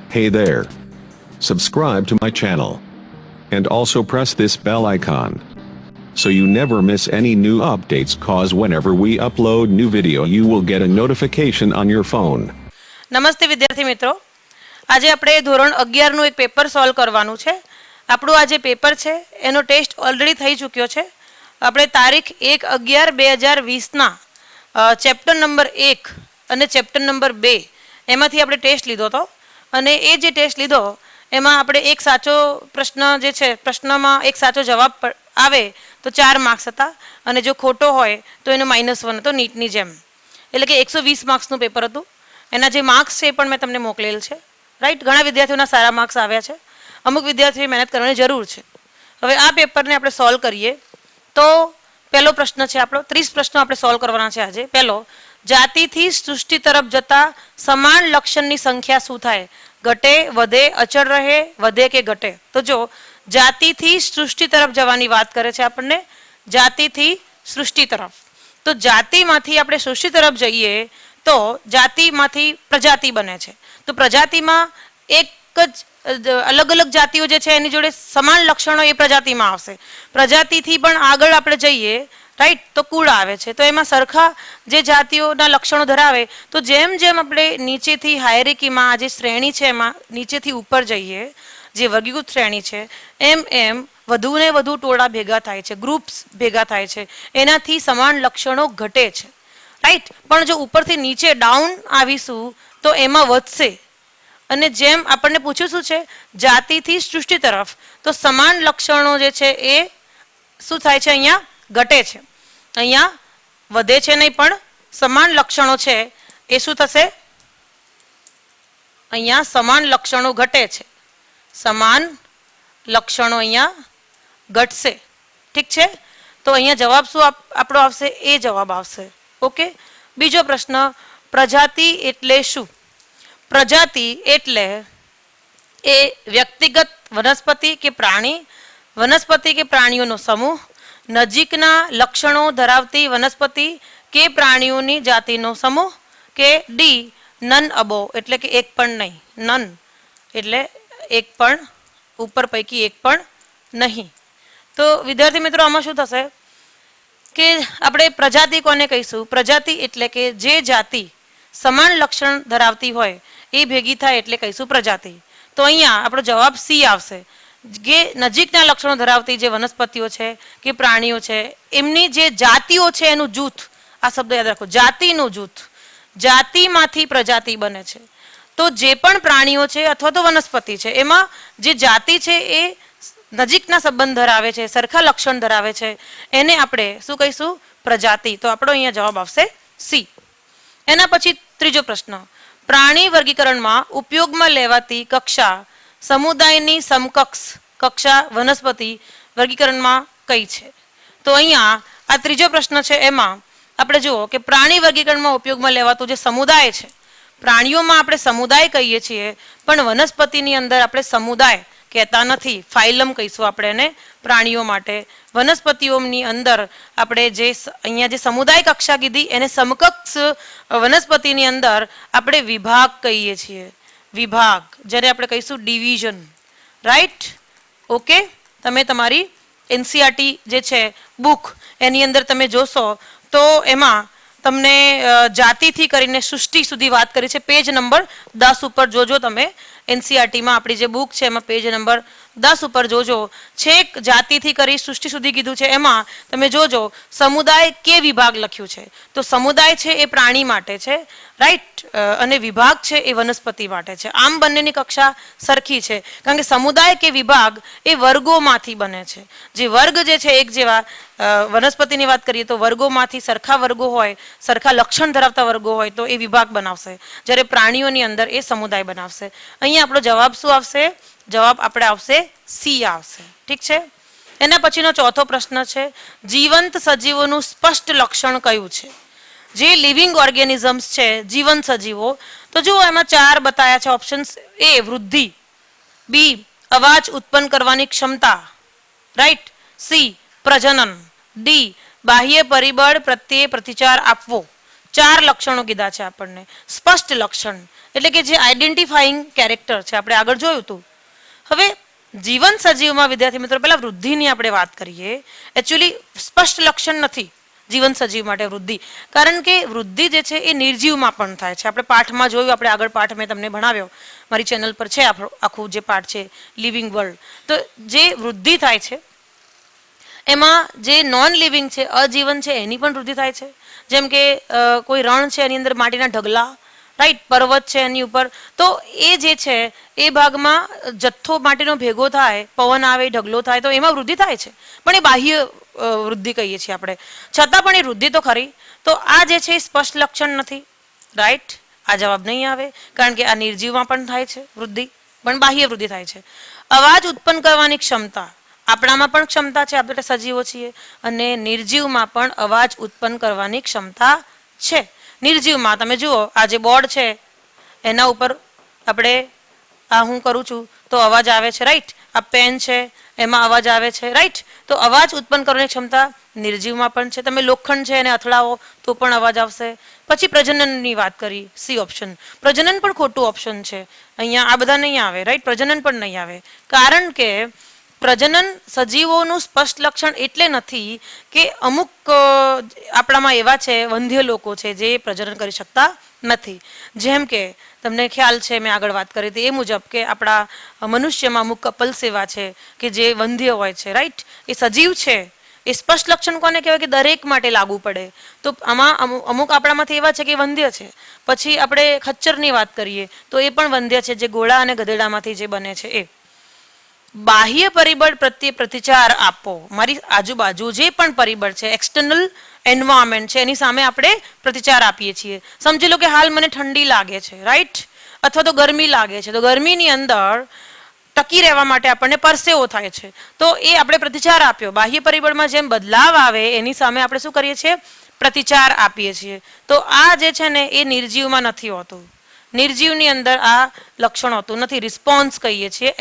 Hey there. Subscribe to my channel. And also press this bell icon. So you never miss any new updates, cause whenever we upload new video you will get a notification on your phone. નમસ્તે વિદ્યાર્થી મિત્રો, આજે આપણે ધોરણ 11 નું એક paper solve કરવાનું છે. આપણું આ જે પેપર છે એનો ટેસ્ટ ઓલરેડી થઈ ચૂક્યો છે. આપણે તારીખ 1/11/2020 ના ચેપ્ટર નંબર 1 અને ચેપ્ટર નંબર 2 એમાંથી આપણે ટેસ્ટ લીધો હતો અને એ જે ટેસ્ટ લીધો એમાં આપણે એક સાચો પ્રશ્ન જે છે પ્રશ્નમાં એક સાચો જવાબ આવે તો 4 માર્ક્સ હતા અને જો ખોટો હોય તો એનો -1 હતો નીટની જેમ. એટલે કે 120 માર્ક્સનું પેપર હતું. એના જે માર્ક્સ છે એ પણ મેં તમને મોકલેલ છે. રાઈટ, ઘણા વિદ્યાર્થીઓના સારા માર્ક્સ આવ્યા છે. અમુક વિદ્યાર્થીઓએ મહેનત કરવાની જરૂર છે. હવે આ પેપરને આપણે સોલ્વ કરીએ તો પહેલો પ્રશ્ન છે આપણો. 30 પ્રશ્નો આપણે સોલ્વ કરવાના છે આજે. પહેલો, જાતિથી સૃષ્ટિ તરફ જતા સમાન લક્ષણની સંખ્યા શું થાય? ઘટે, વધે, અચળ રહે, વધે કે ઘટે? તો જો જાતિથી સૃષ્ટિ તરફ જવાની વાત કરે છે આપણને, જાતિથી સૃષ્ટિ તરફ. તો જાતિમાંથી આપણે સૃષ્ટિ તરફ જઈએ તો જાતિમાંથી પ્રજાતિ બને છે. તો પ્રજાતિમાં એક જ અલગ અલગ જાતિઓ જે છે એની જોડે સમાન લક્ષણો એ પ્રજાતિમાં આવશે. પ્રજાતિથી પણ આગળ આપણે જઈએ રાઈટ તો કુળ આવે છે. તો એમાં સરખા જે જાતિઓના લક્ષણો ધરાવે તો જેમ જેમ આપણે નીચેથી હાયરાર્કીમાં આ જે શ્રેણી છે એમાં નીચેથી ઉપર જઈએ, જે વર્ગીકૃત શ્રેણી છે, એમ એમ વધુ ને વધુ ટોળા ભેગા થાય છે, ગ્રુપ્સ ભેગા થાય છે, એનાથી સમાન લક્ષણો ઘટે છે. રાઈટ, પણ જો ઉપરથી નીચે ડાઉન આવીશું તો એમાં વધશે. અને જેમ આપણને પૂછ્યું શું છે, જાતિથી સૃષ્ટિ તરફ, તો સમાન લક્ષણો જે છે એ શું થાય છે? અહીંયા ઘટે છે. અહીંયા વધે છે નહીં, પણ સમાન લક્ષણો છે એ શું થશે? અહીંયા સમાન લક્ષણો ઘટે છે. સમાન લક્ષણો અહીંયા ઘટશે. ઠીક છે, તો અહીંયા જવાબ શું આપણો આવશે? એ જવાબ આવશે. ઓકે. બીજો પ્રશ્ન, પ્રજાતિ એટલે શું? પ્રજાતિ એટલે એ વ્યક્તિગત વનસ્પતિ કે પ્રાણી, વનસ્પતિ કે પ્રાણીઓનો સમૂહ, નજીકના લક્ષણો ધરાવતી વનસ્પતિ કે પ્રાણીઓની જાતિનો સમૂહ, કે ડી નન અબો એટલે કે એક પણ નહીં. નન એટલે એક પણ, ઉપર પૈકી એક પણ નહીં. તો વિદ્યાર્થી મિત્રો આમાં શું થશે કે આપણે પ્રજાતિ કોને કહીશું? પ્રજાતિ એટલે કે જે જાતિ સમાન લક્ષણ ધરાવતી હોય એ ભેગી થાય એટલે કહીશું પ્રજાતિ. તો અહીંયા આપણો જવાબ સી આવશે. જે નજીકના લક્ષણો ધરાવતી જે વનસ્પતિઓ છે કે પ્રાણીઓ છે એમની જે જાતિઓ છે એનું જૂથ, આ શબ્દ યાદ રાખો, જાતિનું જૂથ. જાતિમાંથી પ્રજાતિ બને છે. તો જે પણ પ્રાણીઓ છે અથવા તો વનસ્પતિ છે એમાં જે જાતિ છે એ નજીકના સંબંધ ધરાવે છે, સરખા લક્ષણ ધરાવે છે, એને આપણે શું કહીશું? પ્રજાતિ. તો આપણો અહીંયા જવાબ આવશે સી. એના પછી ત્રીજો પ્રશ્ન, પ્રાણી વર્ગીકરણમાં ઉપયોગમાં લેવાતી કક્ષા સમુદાયની સમકક્ષ કક્ષા વનસ્પતિ વર્ગીકરણમાં કઈ છે? તો અહીંયા આ ત્રીજો પ્રશ્ન છે એમાં આપણે જુઓ કે પ્રાણી વર્ગીકરણમાં ઉપયોગમાં લેવાતો જે સમુદાય છે, પ્રાણીઓમાં આપણે સમુદાય કહીએ છીએ પણ વનસ્પતિની અંદર આપણે સમુદાય કહેતા નથી, ફાઇલમ કહીશું આપણે એને પ્રાણીઓ માટે. વનસ્પતિઓની અંદર આપણે જે અહીંયા જે સમુદાય કક્ષા કીધી એને સમકક્ષ વનસ્પતિની અંદર આપણે વિભાગ કહીએ છીએ. વિભાગ, જ્યારે આપણે કહીશું ડિવિઝન. Right, okay. તમે તમારી એનસીઆરટી જે છે બુક એની અંદર તમે જોશો તો એમાં તમને જાતિથી કરીને સૃષ્ટિ સુધી વાત કરી છે. પેજ નંબર 10 ઉપર જોજો તમે. એનસીઆરટીમાં આપણી જે બુક છે એમાં પેજ નંબર 10 ઉપર જોજો. છેક જાતિથી કરી સૃષ્ટિ સુધી કીધું છે. એમાં તમે જોજો સમુદાય કે વિભાગ લખ્યું છે. તો સમુદાય છે એ પ્રાણી માટે છે, રાઈટ, અને વિભાગ છે એ વનસ્પતિ માટે છે. આમ બંનેની કક્ષા સરખી છે, કારણ કે સમુદાય કે વિભાગ એ વર્ગોમાંથી બને છે. જે વર્ગ જે છે એક જેવા, વનસ્પતિની વાત કરીએ તો વર્ગોમાંથી સરખા વર્ગો હોય, સરખા લક્ષણ ધરાવતા વર્ગો હોય તો એ વિભાગ બનાવશે, જ્યારે પ્રાણીઓની અંદર એ સમુદાય બનાવશે. અહીંયા આપણો જવાબ શું આવશે? જવાબ આપણે આવશે સી આવશે. ઠીક છે. એના પછીનો ચોથો પ્રશ્ન છે, જીવંત સજીવોનું સ્પષ્ટ લક્ષણ કયું છે? જે લિવિંગ ઓર્ગેનિઝમ્સ છે, જીવંત સજીવો, તો જુઓ એમાં 4 બતાયા છે ઓપ્શન્સ. એ વૃદ્ધિ, બી અવાજ ઉત્પન્ન કરવાની ક્ષમતા, રાઈટ, સી પ્રજનન, ડી બાહ્ય પરિબળ પ્રત્યે પ્રતિચાર આપવો. ચાર લક્ષણો કીધા છે આપણને. સ્પષ્ટ લક્ષણ એટલે કે જે આઈડેન્ટિફાઈંગ કેરેક્ટર છે, આપણે આગળ જોયું હતું. હવે જીવન સજીવમાં વિદ્યાર્થી મિત્રો પહેલા વૃદ્ધિની આપણે વાત કરીએ. એકચ્યુઅલી સ્પષ્ટ લક્ષણ નથી જીવન સજીવ માટે વૃદ્ધિ, કારણ કે વૃદ્ધિ જે છે એ નિર્જીવમાં પણ થાય છે. આપણે પાઠમાં જોયું, આપણે આગળ પાઠ મેં તમને ભણાવ્યો, મારી ચેનલ પર છે આખું જે પાઠ છે લિવિંગ વર્લ્ડ. તો જે વૃદ્ધિ થાય છે એમાં જે નોન લિવિંગ છે, અજીવન છે, એની પણ વૃદ્ધિ થાય છે. જેમ કે કોઈ રણ છે એની અંદર માટીના ઢગલા, રાઈટ, પર્વત છે એની ઉપર, તો એ જે છે એ ભાગમાં જથ્થો માટીનો ભેગો થાય, પવન આવે, ઢગલો થાય, તો એમાં વૃદ્ધિ થાય છે, પણ એ બાહ્ય વૃદ્ધિ કહીએ છીએ આપણે. છતાં પણ એ વૃદ્ધિ તો ખરી. તો આ જે છે એ સ્પષ્ટ લક્ષણ નથી, રાઈટ. આ જવાબ નહીં આવે, કારણ કે આ નિર્જીવમાં પણ થાય છે વૃદ્ધિ, પણ બાહ્ય વૃદ્ધિ થાય છે. અવાજ ઉત્પન્ન કરવાની ક્ષમતા, આપણામાં પણ ક્ષમતા છે, આપણે સજીવો છીએ, અને નિર્જીવમાં પણ અવાજ ઉત્પન્ન કરવાની ક્ષમતા છે. નિર્જીવમાં તમે જુઓ, આ જે બોર્ડ છે એના ઉપર આપણે આ હું કરું છું તો અવાજ આવે છે, રાઈટ. આ પેન છે એમાં અવાજ આવે છે, રાઈટ. તો અવાજ ઉત્પન્ન કરવાની ક્ષમતા નિર્જીવમાં પણ છે. તમે લોખંડ છે એને અથડાવો તો પણ અવાજ આવશે. પછી પ્રજનનની વાત કરી, સી ઓપ્શન. પ્રજનન પણ ખોટું ઓપ્શન છે, અહીંયા આ બધા નહીં આવે, રાઈટ. પ્રજનન પણ નહીં આવે, કારણ કે પ્રજનન સજીવોનું સ્પષ્ટ લક્ષણ એટલે નથી કે અમુક આપણામાં એવા છે વંધ્ય લોકો છે જે પ્રજનન કરી શકતા નથી. જેમ કે તમને ખ્યાલ છે, મેં આગળ વાત કરી હતી એ મુજબ કે આપણા મનુષ્યમાં અમુક કપલ્સ એવા છે કે જે વંધ્ય હોય છે, રાઈટ. એ સજીવ છે. એ સ્પષ્ટ લક્ષણ કોને કહેવાય કે દરેક માટે લાગુ પડે. તો આમાં અમુક આપણામાંથી એવા છે કે વંધ્ય છે. પછી આપણે ખચ્ચરની વાત કરીએ તો એ પણ વંધ્ય છે, જે ઘોડા અને ગધેડામાંથી જે બને છે એ. બાહ્ય પરિબળ પ્રત્યે પ્રતિચાર આપો. મારી આજુબાજુ જે પણ પરિબળ છે, એક્સટર્નલ એન્વાયરમેન્ટ છે, એની સામે આપણે પ્રતિચાર આપીએ છીએ. સમજી લો કે હાલ મને ઠંડી લાગે છે, રાઈટ, અથવા તો ગરમી લાગે છે, તો ગરમીની અંદર ટકી રહેવા માટે આપણને પરસેવો થાય છે, તો એ આપણે પ્રતિચાર આપ્યો. બાહ્ય પરિબળમાં જેમ બદલાવ આવે એની સામે આપણે શું કરીએ છીએ? પ્રતિચાર આપીએ છીએ. તો આ જે છે ને એ નિર્જીવમાં નથી હોતું. નિર્જીવની અંદર આ લક્ષણ હોતું નથી. રિસ્પોન્સ કહીએ છીએ.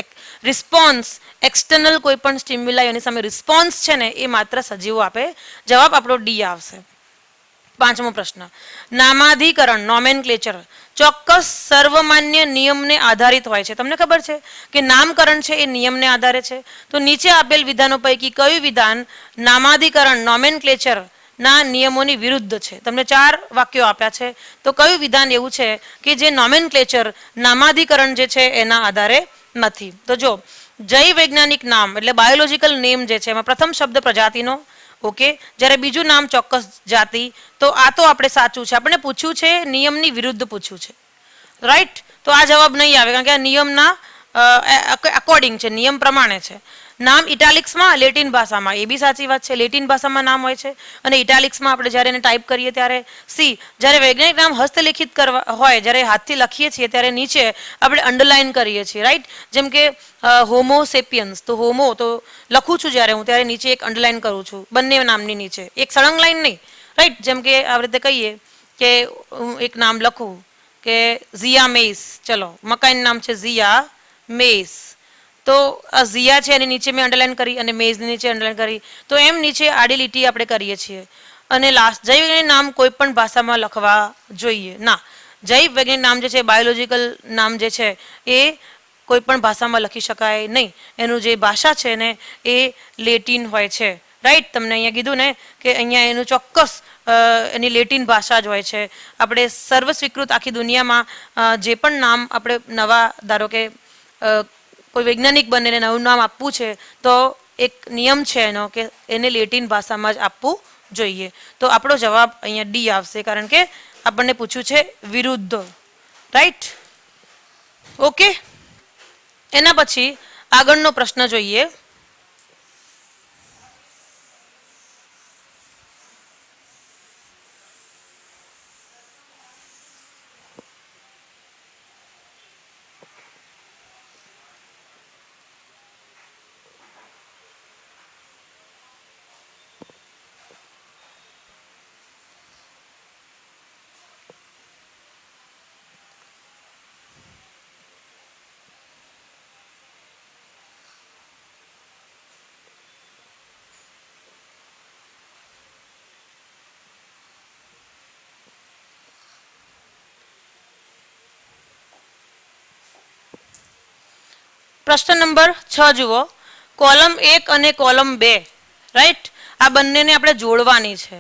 રિસ્પોન્સ એક્સટર્નલ કોઈ પણ સ્ટિમ્યુલાઈ એની સામે રિસ્પોન્સ છે ને એ માત્ર સજીવો આપે. જવાબ આપણો ડી આવશે. પાંચમો પ્રશ્ન, નામાધિકરણ નોમેનક્લેચર ચોક્કસ સર્વમાન્ય નિયમને આધારિત હોય છે. તમને ખબર છે કે નામકરણ છે એ નિયમને આધારે છે. તો નીચે આપેલ વિધાનો પૈકી કયું વિધાન નામાધિકરણ નોમેનક્લેચર ના નિયમોની વિરુદ્ધ છે? તમને 4 વાક્યો આપ્યા છે, તો કયું વિધાન એવું છે કે જે નોમેનક્લેચર નામાધિકરણ જે છે એના આધારે નથી? તો જો જૈવ વૈજ્ઞાનિક નામ એટલે બાયોલોજીકલ નેમ જે છે એમાં પ્રથમ શબ્દ પ્રજાતિનો, ઓકે, જ્યારે બીજું નામ ચોક્કસ જાતિ, તો આ તો આપણે સાચું છે. આપણે પૂછ્યું છે નિયમની વિરુદ્ધ પૂછ્યું છે, રાઈટ. તો આ જવાબ નહીં આવે, કારણ કે આ નિયમના અકોર્ડિંગ છે, નિયમ પ્રમાણે છે. નામ ઇટાલિક્સમાં લેટિન ભાષામાં, એ બી સાચી વાત છે, લેટિન ભાષામાં નામ હોય છે, અને ઇટાલિક્સમાં આપણે જ્યારે એને ટાઈપ કરીએ ત્યારે સી. જ્યારે વૈજ્ઞાનિક નામ હસ્તલિખિત કરવા હોય, જ્યારે હાથથી લખીએ છીએ ત્યારે નીચે આપણે અંડરલાઇન કરીએ છીએ, રાઈટ. જેમ કે હોમો સેપિયન્સ, તો હોમો તો લખું છું જ્યારે હું, ત્યારે નીચે એક અંડરલાઇન કરું છું બંને નામની નીચે, એક સળંગ લાઈન નહીં, રાઈટ. જેમ કે આવી રીતે કહીએ કે હું એક નામ લખું કે ઝિયા મેઇસ, ચલો મકાઈનું નામ છે ઝિયા મેઇસ, તો આ ઝિયા છે એની નીચે મેં અંડરલાઇન કરી અને મેઇઝની નીચે અંડરલાઇન કરી, તો એમ નીચે આડી લીટી આપણે કરીએ છીએ. અને લાસ્ટ જૈવ વૈજ્ઞાનિક નામ કોઈ પણ ભાષામાં લખવા જોઈએ ના. જૈવ વૈજ્ઞાનિક નામ જે છે, બાયોલોજીકલ નામ જે છે એ કોઈ પણ ભાષામાં લખી શકાય નહીં. એનું જે ભાષા છે ને એ લેટિન હોય છે, રાઈટ. તમને અહીંયા કીધું ને કે અહીંયા એનું ચોક્કસ એની લેટિન ભાષા જ હોય છે. આપણે સર્વ સ્વીકૃત આખી દુનિયામાં જે પણ નામ આપણે નવા, ધારો કે કોઈ વૈજ્ઞાનિક બનીને નવું નામ આપવું છે તો એક નિયમ છે એનો કે એને લેટિન ભાષામાં જ આપવું જોઈએ. તો આપણો જવાબ અહીંયા ડી આવશે, કારણ કે આપણને પૂછ્યું છે વિરુદ્ધ, રાઈટ. ઓકે, એના પછી આગળનો પ્રશ્ન જોઈએ. પ્રશ્ન નંબર 6 જુઓ, કોલમ 1 અને કોલમ 2, રાઈટ, આ બંનેને આપણે જોડવાની છે,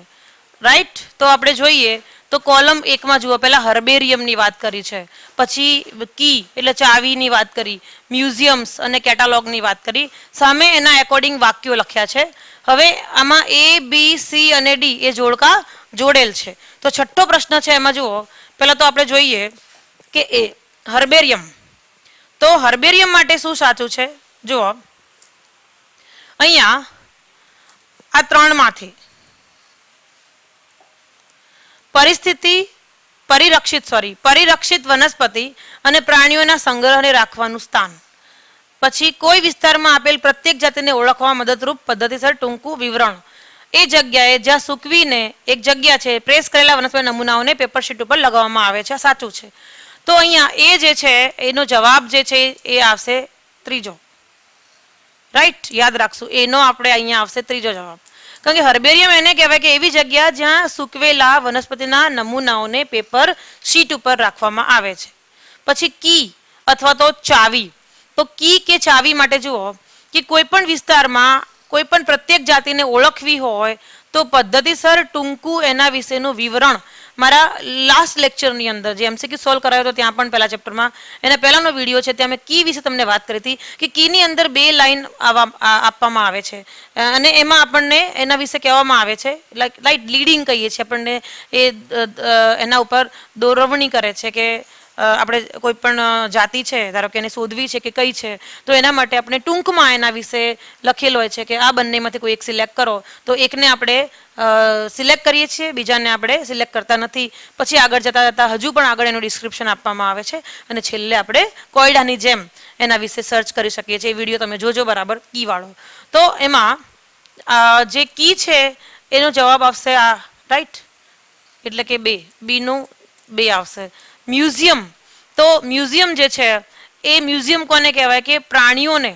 રાઈટ. તો આપણે જોઈએ તો કોલમ 1 માં જુઓ, પહેલા હર્બેરિયમની વાત કરી છે, પછી કી એટલે ચાવીની વાત કરી, મ્યુઝિયમ્સ અને કેટાલોગની વાત કરી, સામે એના એકોર્ડિંગ વાક્યો લખ્યા છે. હવે આમાં A, B, C અને D એ જોડકા જોડેલ છે. તો છઠ્ઠો પ્રશ્ન છે, એમાં જુઓ, પહેલા તો આપણે જોઈએ કે એ હર્બેરિયમ. તો હર્બેરિયમ માટે શું સાચું છે? જુઓ અહીંયા આ ત્રણમાંથી પરિરક્ષિત વનસ્પતિ અને પ્રાણીઓના સંગ્રહને રાખવાનું સ્થાન, પછી કોઈ વિસ્તારમાં આપેલ પ્રત્યેક જાતિને ઓળખવા મદદરૂપ પદ્ધતિસર ટૂંકું વિવરણ, એ જગ્યાએ જ્યાં સૂકવીને એક જગ્યા છે, પ્રેસ કરેલા વનસ્પતિ નમૂનાઓને પેપર શીટ ઉપર લગાવવામાં આવે છે, સાચું છે. તો અહીંયા એ જે છે એનો જવાબ જે છે એ આવશે ત્રીજો, રાઈટ, યાદ રાખશું, એનો આપણે અહીંયા આવશે ત્રીજો જવાબ. કારણ કે હર્બેરિયમ એને કહેવાય કે એવી જગ્યા જ્યાં સૂકવેલા વનસ્પતિના નમૂનાઓને પેપર શીટ ઉપર રાખવામાં આવે છે. પછી કી અથવા તો ચાવી. તો કી કે ચાવી માટે જુઓ કે કોઈ પણ વિસ્તારમાં કોઈ પણ પ્રત્યેક જાતિને ઓળખવી હોય તો પદ્ધતિસર ટૂંકું એના વિશેનું વિવરણ મારા લાસ્ટ લેક્ચરની અંદર જે MCQ સોલ્વ કરાયો હતો ત્યાં પણ પહેલા ચેપ્ટરમાં એના પહેલાનો વિડીયો છે, ત્યાં મેં કી વિશે તમને વાત કરી હતી કે કીની અંદર 2 લાઈન આપવામાં આવે છે અને એમાં આપણને એના વિશે કહેવામાં આવે છે, લાઈક લીડિંગ કહીએ છીએ આપણને, એ એના ઉપર દોરવણી કરે છે કે આપણે કોઈ પણ જાતિ છે, ધારો કે એને શોધવી છે કે કઈ છે, તો એના માટે આપણે ટૂંકમાં એના વિશે લખેલો હોય છે કે આ બંનેમાંથી કોઈ એક સિલેક્ટ કરો. તો એકને આપણે સિલેક્ટ કરીએ છીએ, બીજાને આપણે સિલેક્ટ કરતા નથી. પછી આગળ જતાં હજુ પણ આગળ એનું ડિસ્ક્રિપ્શન આપવામાં આવે છે અને છેલ્લે આપણે કોયડાની જેમ એના વિશે સર્ચ કરી શકીએ છીએ. એ વિડીયો તમે જોજો બરાબર, કી વાળો. તો એમાં જે કી છે એનો જવાબ આવશે આ, રાઈટ, એટલે કે 2, બીનું 2 આવશે. મ્યુઝિયમ. તો મ્યુઝિયમ જે છે એ મ્યુઝિયમ કોને કહેવાય કે પ્રાણીઓને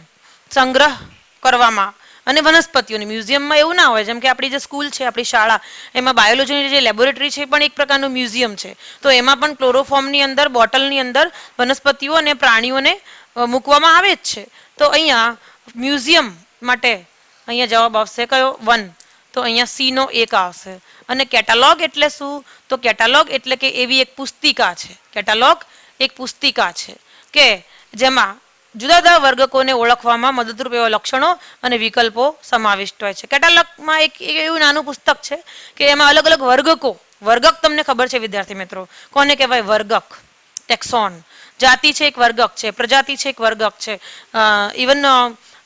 સંગ્રહ કરવામાં અને વનસ્પતિઓને. મ્યુઝિયમમાં એવું ના હોય, જેમ કે આપણી જે સ્કૂલ છે, આપણી શાળા, એમાં બાયોલોજીની જે લેબોરેટરી છે એ પણ એક પ્રકારનું મ્યુઝિયમ છે. તો એમાં પણ ક્લોરોફોર્મની અંદર, બોટલની અંદર વનસ્પતિઓ અને પ્રાણીઓને મૂકવામાં આવે જ છે. તો અહીંયા મ્યુઝિયમ માટે અહીંયા જવાબ આવશે કયો? 1. તો અહીંયા C નો 1 આવશે. અને કેટાલોગ એટલે શું? તો કેટાલોગ એટલે કે એવી એક પુસ્તિકા છે, કેટાલોગ એક પુસ્તિકા છે કે જેમાં જુદા જુદા વર્ગકોને ઓળખવામાં મદદરૂપ એવા લક્ષણો અને વિકલ્પો સમાવિષ્ટ હોય છે. કેટાલોગમાં એક એવું નાનું પુસ્તક છે કે એમાં અલગ અલગ વર્ગક તમને ખબર છે વિદ્યાર્થી મિત્રો, કોને કહેવાય? વર્ગક, ટેક્સોન. જાતિ છે એક વર્ગક છે, પ્રજાતિ છે એક વર્ગક છે, ઇવન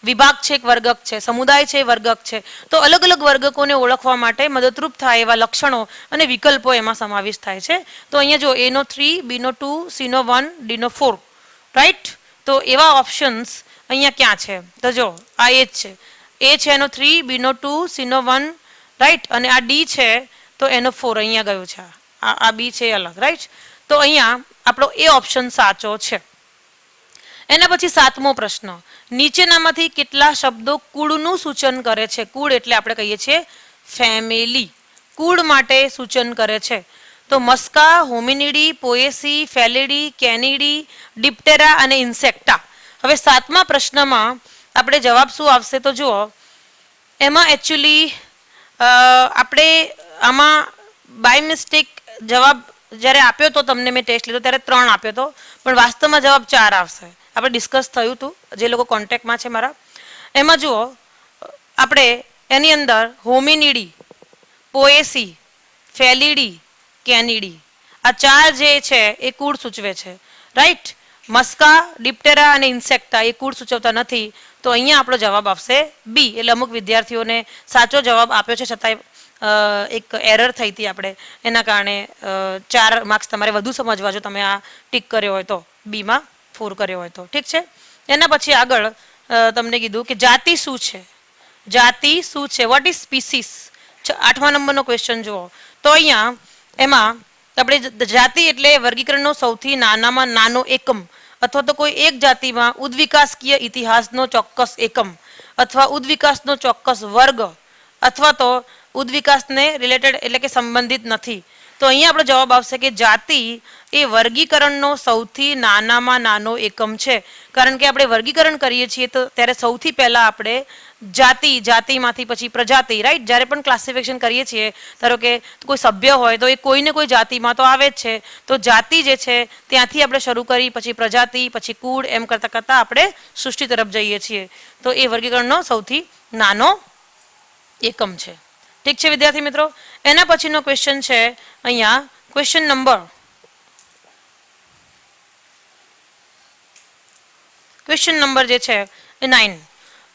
વિભાગ છે એક વર્ગક છે, સમુદાય છે એ વર્ગક છે. તો અલગ અલગ વર્ગકોને ઓળખવા માટે મદદરૂપ થાય એવા લક્ષણો અને વિકલ્પો એમાં સમાવેશ થાય છે. તો અહીંયા જો A નો 3, B નો 2, C નો 1, D નો 4, રાઈટ. તો એવા ઓપ્શન્સ અહીંયા ક્યાં છે? તો જો આ એ જ છે, A છે એનો 3, B નો 2, C નો 1, રાઈટ, અને આ D છે તો એનો 4 અહીંયા ગયું છે, આ B છે અલગ, રાઈટ. તો અહીંયા આપણો એ ઓપ્શન સાચો છે. એના પછી 7મો પ્રશ્ન, નીચેનામાંથી કેટલા શબ્દો કુળનું સૂચન કરે છે? કુળ એટલે આપણે કહીએ છીએ ફેમિલી, કુળ માટે સૂચન કરે છે. તો મસ્કા, હોમિનિડી, પોએસી, ફેલિડી, કેનિડી, ડિપ્ટેરા અને ઇન્સેક્ટા. હવે 7મા પ્રશ્નમાં આપણે જવાબ શું આવશે? તો જુઓ એમાં એકચ્યુઅલી આપણે આમાં બાય મિસ્ટેક જવાબ જ્યારે આપ્યો તો તમને મેં ટેસ્ટ લીધો ત્યારે 3 આપ્યો હતો, પણ વાસ્તવમાં જવાબ 4 આવશે. આપણે ડિસ્કસ થયું હતું, જે લોકો કોન્ટેક્ટમાં છે મારા, એમાં જુઓ આપણે એની અંદર હોમિનિડી, પોએસી, ફેલિડી, કેનિડી, આ 4 જે છે એ કુળ સૂચવે છે, રાઈટ. મસ્કા, ડિપ્ટેરા અને ઇન્સેક્ટા એ કુળ સૂચવતા નથી. તો અહીંયા આપણો જવાબ આવશે બી. એટલે અમુક વિદ્યાર્થીઓને સાચો જવાબ આપ્યો છે છતાંય એક એરર થઈ હતી આપણે, એના કારણે 4 માર્ક્સ તમારે વધુ સમજવા જો તમે આ ટીક કર્યો હોય તો, બીમાં 4 કર્યો હોય તો, ઠીક છે. એના પછી આગળ તમને કીધું કે જાતિ શું છે? જાતિ શું છે? What is species? 8મા નંબરનો ક્વેશ્ચન જુઓ. તો અહીંયા એમાં આપણે જાતિ એટલે વર્ગીકરણનો સૌથી નાનામાં નાનો એકમ, અથવા તો કોઈ એક જાતિમાં ઉદ્વિકાસકીય ઇતિહાસનો ચોક્કસ એકમ, અથવા ઉદ્વિકાસનો ચોક્કસ વર્ગ, અથવા તો ઉદ્વિકાસને રિલેટેડ એટલે કે સંબંધિત નથી. તો અહીંયા આપણો જવાબ આવશે કે જાતિ એ વર્ગીકરણનો સૌથી નાનામાં નાનો એકમ છે. કારણ કે આપણે વર્ગીકરણ કરીએ છીએ તો ત્યારે સૌથી પહેલા આપણે જાતિમાંથી પછી પ્રજાતિ, રાઈટ. જ્યારે પણ ક્લાસિફિકેશન કરીએ છીએ, ધારો કે કોઈ સભ્ય હોય તો એ કોઈને કોઈ જાતિમાં તો આવે જ છે. તો જાતિ જે છે ત્યાંથી આપણે શરૂ કરી, પછી પ્રજાતિ, પછી કુળ, એમ કરતાં કરતાં આપણે સૃષ્ટિ તરફ જઈએ છીએ. તો એ વર્ગીકરણનો સૌથી નાનો એકમ છે. ઠીક છે વિદ્યાર્થી મિત્રો. એના પછીનો ક્વેશ્ચન છે અહીંયા ક્વેશ્ચન નંબર જે છે એ 9.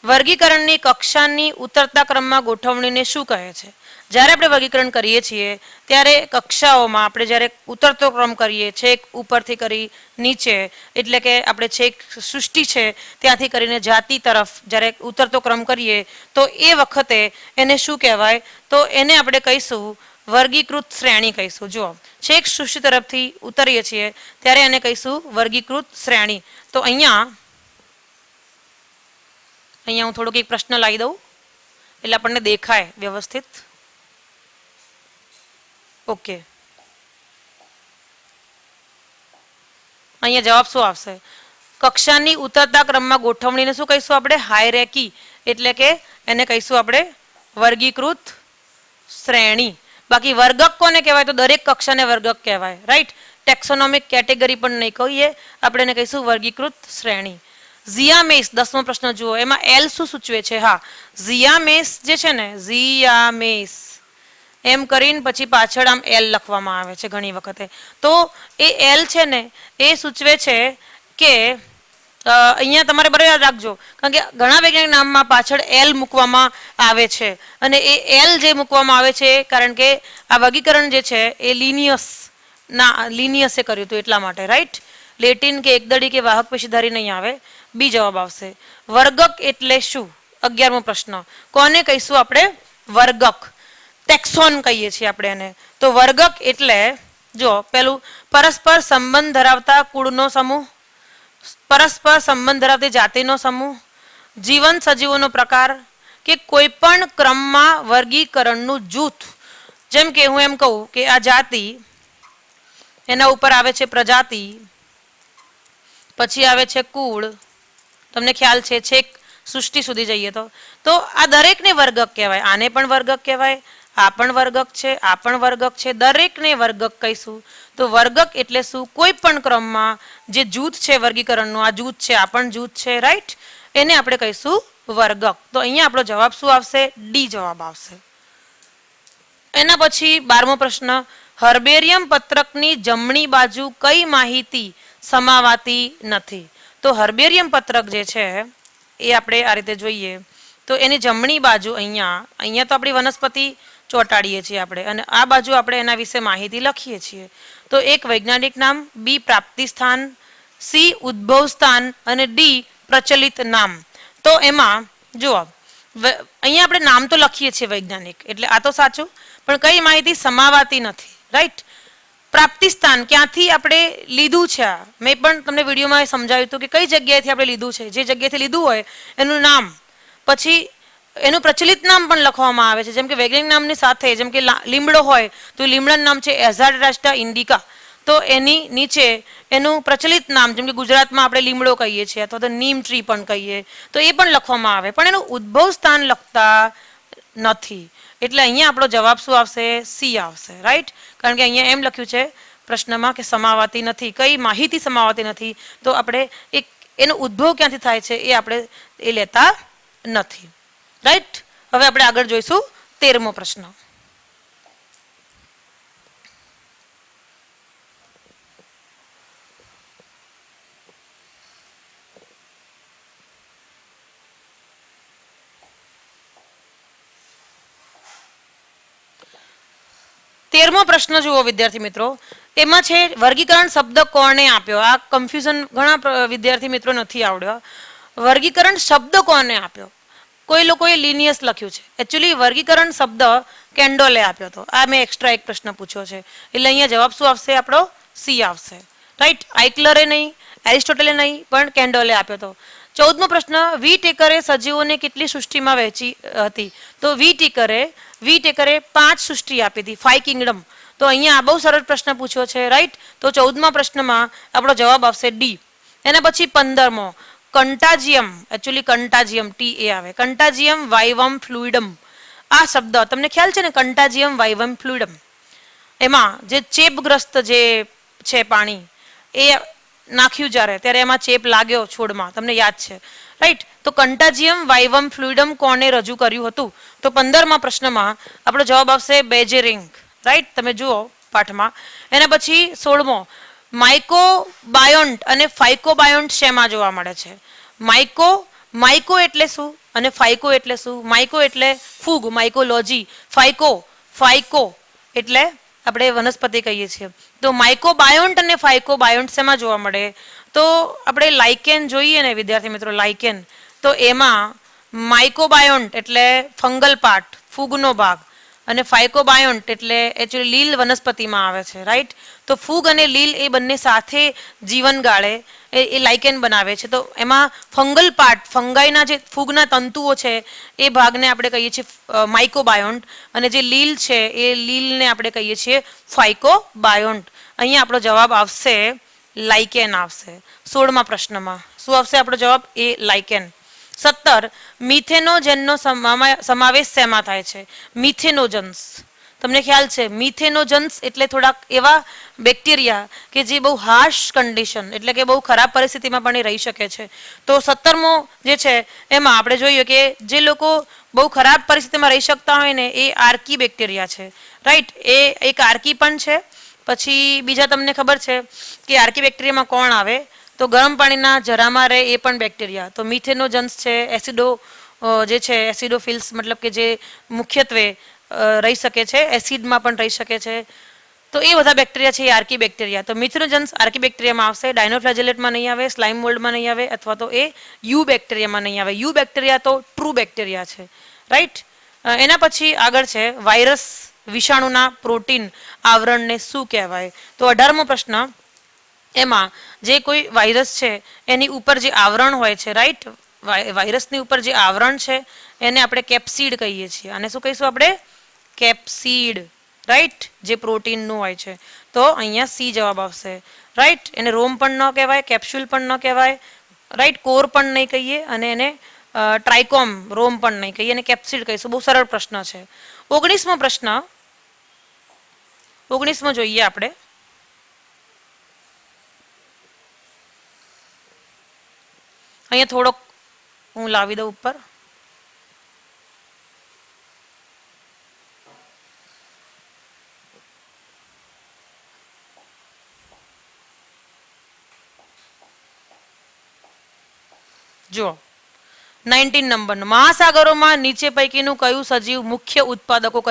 વર્ગીકરણની કક્ષાની ઉતરતા ક્રમમાં ગોઠવણીને શું કહે છે? જ્યારે આપણે વર્ગીકરણ કરીએ છીએ ત્યારે કક્ષાઓમાં આપણે જ્યારે ઉતરતો ક્રમ કરીએ, છેક ઉપરથી કરી નીચે, એટલે કે આપણે છેક સૃષ્ટિ છે ત્યાંથી કરીને જાતિ તરફ જ્યારે ઉતરતો ક્રમ કરીએ તો એ વખતે એને શું કહેવાય? તો એને આપણે કહીશું વર્ગીકૃત શ્રેણી કહીશું. જુઓ, છેક સૃષ્ટિ તરફથી ઉતરીએ છીએ ત્યારે એને કહીશું વર્ગીકૃત શ્રેણી. તો અહીંયા હું થોડોક એક પ્રશ્ન લાવી દઉં એટલે આપણને દેખાય વ્યવસ્થિત. ઓકે, અહીંયા જવાબ શું આવશે? કક્ષાની ઉતરતા ક્રમમાં ગોઠવણીને શું કહીશું આપણે? હાયરેકી, એટલે કે એને કહીશું આપણે વર્ગીકૃત શ્રેણી. બાકી વર્ગક કોને કહેવાય? તો દરેક કક્ષાને વર્ગક કહેવાય, રાઈટ. ટેક્સોનોમિક કેટેગરી પણ નહીં કહીએ, આપણે એને કહીશું વર્ગીકૃત શ્રેણી. ઝિયામેસ, 10મો પ્રશ્ન જુઓ, એમાં એલ શું સૂચવે છે? હા, ઝિયામેસ જે છે ને, ઝિયામેસ એમ કરીને પછી પાછળ આમ એલ લખવામાં આવે છે ઘણી વખતે. તો એ એલ છે ને એ સૂચવે છે કે અહીંયા તમારે બરાબર યાદ રાખજો, કારણ કે ઘણા વૈજ્ઞાનિક નામમાં પાછળ એલ મૂકવામાં આવે છે. અને એ એલ જે મૂકવામાં આવે છે કારણ કે આ વર્ગીકરણ જે છે એ લિનિયસે કર્યું હતું એટલા માટે, રાઈટ. લેટિન કે એકદળી કે વાહક પેશીધારી નહીં આવે. બી જવાબ આવશે. વર્ગક એટલે શું? 11મો પ્રશ્ન. કોને કહીશું આપણે વર્ગક? ટેક્સોન કહીએ છીએ આપણે એને. તો વર્ગક એટલે જો પેલું પરસ્પર સંબંધ ધરાવતા કુળનો સમૂહ, પરસ્પર સંબંધ ધરાવતી જાતિનો સમૂહ, જીવંત સજીવોનો પ્રકાર કે કોઈ પણ ક્રમમાં વર્ગીકરણનું જૂથ. જેમ કે હું એમ કહું કે આ જાતિ, એના ઉપર આવે છે પ્રજાતિ, પછી આવે છે કુળ, તમને ખ્યાલ છે છેક સૃષ્ટિ સુધી જઈએ તો આ દરેકને વર્ગક કહેવાય. આને પણ વર્ગક કહેવાય, આ પણ વર્ગક છે, આ પણ વર્ગક છે, દરેકને વર્ગક કહીશું. તો વર્ગક એટલે શું? કોઈ પણ ક્રમમાં જે જૂથ છે વર્ગીકરણનું, આ જૂથ છે, આ પણ જૂથ છે, રાઈટ, એને આપણે કહીશું વર્ગક. તો અહીંયા આપણો જવાબ શું આવશે? ડી જવાબ આવશે. એના પછી 12મો પ્રશ્ન. હર્બેરિયમ પત્રકની જમણી બાજુ કઈ માહિતી સમાવાતી નથી? તો હર્બેરિયમ પત્રક જે છે એ આપણે આ રીતે જોઈએ તો એની જમણી બાજુ અહીંયા તો આપણી વનસ્પતિ ચોંટાડીએ છીએ આપણે, અને આ બાજુ આપણે એના વિશે માહિતી લખીએ છીએ. તો એક વૈજ્ઞાનિક નામ, બી પ્રાપ્તિ સ્થાન, સી ઉદ્ભવ સ્થાન અને ડી પ્રચલિત નામ. તો એમાં જુઓ, અહીંયા આપણે નામ તો લખીએ છીએ વૈજ્ઞાનિક, એટલે આ તો સાચું, પણ કઈ માહિતી સમાવાતી નથી, રાઈટ. પ્રાપ્તિ સ્થાન ક્યાંથી આપણે લીધું છે, મેં પણ તમને વિડીયોમાં સમજાવ્યું હતું કે કઈ જગ્યાએથી આપણે લીધું છે. જે જગ્યાએથી લીધું હોય એનું નામ, પછી એનું પ્રચલિત નામ પણ લખવામાં આવે છે. જેમ કે વૈજ્ઞાનિક નામની સાથે જેમ કે લીમડો હોય તો લીમડાનું નામ છે એઝાડિરાસ્ટા ઇન્ડિકા, તો એની નીચે એનું પ્રચલિત નામ, જેમ કે ગુજરાતમાં આપણે લીમડો કહીએ છીએ અથવા તો નીમ ટ્રી પણ કહીએ, તો એ પણ લખવામાં આવે, પણ એનું ઉદ્ભવ સ્થાન લખતા નથી. એટલે અહીંયા આપણો જવાબ શું આવશે? સી આવશે, રાઈટ. કારણ કે અહીંયા એમ લખ્યું છે પ્રશ્નમાં કે સમાવાતી નથી, કઈ માહિતી સમાવાતી નથી, તો આપણે એનો ઉદ્ભવ ક્યાંથી થાય છે એ આપણે એ લેતા નથી, રાઈટ. હવે આપણે આગળ જોઈશું 13મો પ્રશ્ન. તેરમો પ્રશ્ન જુઓ વિદ્યાર્થી મિત્રો, એમાં છે વર્ગીકરણ શબ્દ કોણે આપ્યો? આ કન્ફ્યુઝન ઘણા વિદ્યાર્થી મિત્રો નથી આવડ્યો. વર્ગીકરણ શબ્દ કોને આપ્યો? કોઈ લોકોએ લિનિયસ લખ્યું છે, એકચ્યુઅલી વર્ગીકરણ શબ્દ કેન્ડોલે આપ્યો હતો. આ મેં એક્સ્ટ્રા એક પ્રશ્ન પૂછ્યો છે, એટલે અહીંયા જવાબ શું આવશે? આપણો સી આવશે, રાઈટ. આઇકલરે નહીં, એરિસ્ટોટલે નહીં, પણ કેન્ડોલે આપ્યો હતો. 14મો પ્રશ્ન. વી ટેકરે સજીવોને કેટલી સૃષ્ટિમાં વહેંચી હતી? તો વી ટેકરે 5 સૃષ્ટિ આપી હતી, 5 કિંગડમ. તો અહીંયા આ બહુ સરળ પ્રશ્ન પૂછ્યો છે, રાઈટ. તો 14મા પ્રશ્નમાં આપણો જવાબ આવશે ડી. એના પછી 15મો કંટાજિયમ, એકચ્યુઅલી કંટાજિયમ ટી એ આવે, કંટાજિયમ વાઇવમ ફ્લુઇડમ. આ શબ્દ તમને ખ્યાલ છે ને, કંટાજિયમ વાઇવમ ફ્લુઇડમ. એમાં જે ચેપગ્રસ્ત જે છે પાણી એ નાખ્યું ત્યારે એમાં ચેપ લાગ્યો છોડમાં, તમને યાદ છે, રાઈટ. તો કંટાજિયમ વાઇવમ ફ્લુઇડમ કોને રજૂ કર્યું હતું? તો 15મા પ્રશ્નમાં આપણો જવાબ આવશે બેજેરિંગ, રાઈટ. તમે જુઓ પાઠમાં. એના પછી 16મો માઇકોબાયોન્ટ અને ફાઇકોબાયોન્ટ શેમાં જોવા મળે છે? માઇકો એટલે શું અને ફાઇકો એટલે શું? માઇકો એટલે ફૂગ, માઇકોલોજી. ફાઇકો એટલે આપણે વનસ્પતિ કહીએ છીએ. તો માઇકોબાયોન્ટ અને ફાઇકોબાયોન્ટ શેમાં જોવા મળે? તો આપણે લાઇકેન જોઈએ ને વિદ્યાર્થી મિત્રો, લાઇકેન. તો એમાં માઇકોબાયોન્ટ એટલે ફંગલ પાર્ટ, ફૂગનો ભાગ, અને ફાઇકોબાયોન્ટ એટલે એકચ્યુઅલી લીલ વનસ્પતિમાં આવે છે, રાઈટ. તો ફૂગ અને લીલ એ બંને સાથે જીવન ગાળે એ લાઇકેન બનાવે છે. તો એમાં ફંગલ પાર્ટ, ફંગાઈના જે ફૂગના તંતુઓ છે એ ભાગને આપણે કહીએ છીએ માઇકોબાયોન્ટ, અને જે લીલ છે એ લીલને આપણે કહીએ છીએ ફાઇકોબાયોન્ટ. અહીંયા આપણો જવાબ આવશે લાઇકેન આવશે 16મા પ્રશ્નમાં. શું આવશે આપણો જવાબ? એ લાઇકેન. 17 મિથેનોજનનો સમાવેશ શેમાં થાય છે? મિથેનોજન્સ. તમને ખ્યાલ છે મિથેનોજન્સ એટલે થોડાક એવા બેક્ટેરિયા કે જે બહુ હાર્શ કન્ડિશન એટલે કે બહુ ખરાબ પરિસ્થિતિમાં પણ એ રહી શકે છે. તો 17મો જે છે એમાં આપણે જોઈએ કે જે લોકો બહુ ખરાબ પરિસ્થિતિમાં રહી શકતા હોય ને એ આર્કી બેક્ટેરિયા છે, રાઈટ. એ એક આર્કી પણ છે. પછી બીજા તમને ખબર છે કે આર્કી બેક્ટેરિયામાં કોણ આવે? તો ગરમ પાણીના જરામાં રહે એ પણ બેક્ટેરિયા. તો મિથેનોજન્સ છે, એસિડો જે છે એસિડોફિલ્સ મતલબ કે જે મુખ્યત્વે રહી શકે છે, એસિડમાં પણ રહી શકે છે. તો એ બધા બેક્ટેરિયા છે એ આર્કી બેક્ટેરિયા. તો મિથેનોજન્સ આર્કી બેક્ટેરિયામાં આવશે, ડાયનોફ્લેજેલેટમાં નહીં આવે, સ્લાઇમ મોલ્ડમાં નહીં આવે, અથવા તો એ યુ બેક્ટેરિયામાં નહીં આવે. યુ બેક્ટેરિયા તો ટ્રુ બેક્ટેરિયા છે, રાઈટ. એના પછી આગળ છે વાયરસ, વિષાણુના પ્રોટીન આવરણને શું કહેવાય? તો 18મો પ્રશ્ન, એમાં જે કોઈ વાયરસ છે એની ઉપર જે આવરણ હોય છે, રાઈટ. વાયરસની ઉપર જે આવરણ છે એને આપણે કેપ્સિડ કહીએ છીએ. અને શું કહીશું આપણે? કેપ્સિડ, રાઈટ. જે પ્રોટીનનું હોય છે. તો અહીંયા સી જવાબ આવશે, રાઈટ. એને રોમ પણ ન કહેવાય, કેપ્સ્યુલ પણ ન કહેવાય, રાઈટ. કોર પણ નહીં કહીએ, અને એને ટ્રાઇકોમ રોમ પણ નહીં કહીએ, અને કેપ્સિડ કહીશું. બહુ સરળ પ્રશ્ન છે. 19મો પ્રશ્ન, 19મો જોઈએ આપણે. અહીંયા થોડોક હું લાવી દઉં ઉપર. જુઓ 19 નંબરનું, મહાસાગરોમાં નીચે પૈકીનું કયું સજીવ મુખ્ય ઉત્પાદકો